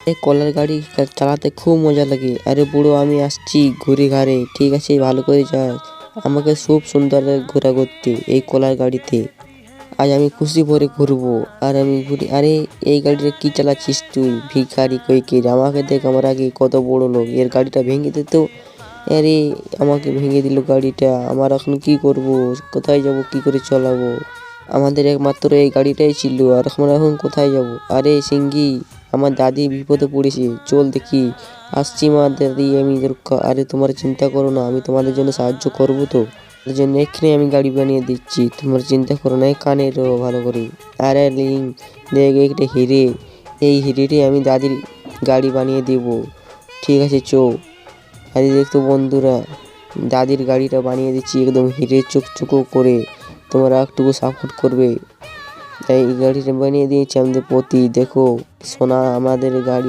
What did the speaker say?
এই কলার গাড়ি চালাতে খুব মজা লাগে। আরে বুড়ো আমি আসছি ঘুরে ঘাড়ে, ঠিক আছে ভালো করে যাস। আমাকে খুব সুন্দর লাগে ঘোরা করতে এই কলার গাড়িতে। আজ আমি খুশি ভরে ঘুরবো। আর আমি ঘুরি, আরে এই গাড়িটা কি চালাচ্ছিস তুই ভিখারি কইকের? আমাকে দেখ, আমার আগে কত বড় লোক, এর গাড়িটা ভেঙে দিত। আরে আমাকে ভেঙে দিল গাড়িটা, আমার এখন কি করব? কোথায় যাব, কি করে চালাবো? আমাদের একমাত্র এই গাড়িটাই ছিল, আর আমরা এখন কোথায় যাব? আরে সিঙ্গি, আমার দাদি বিপদে পড়েছে, চল দেখি। আসছি মা, দাদি আমি আরে তোমার চিন্তা করো না, আমি তোমাদের জন্য সাহায্য করবো তো। তার জন্য এক্ষুনি আমি গাড়ি বানিয়ে দিচ্ছি, তোমার চিন্তা করো না। কানে রো ভালো করে। আরে লিং দেখ, একটা হিরে, এই হিরেটি আমি দাদির গাড়ি বানিয়ে দেব। ঠিক আছে চো। আরে দেখতো বন্ধুরা, দাদির গাড়িটা বানিয়ে দিচ্ছি একদম হিরে চকচকো করে। তোমরা একটুকু সাপোর্ট করবে। এই গাড়িটা বানিয়ে দিয়েছি আমাদের প্রতি, দেখো সোনা আমাদের গাড়ি।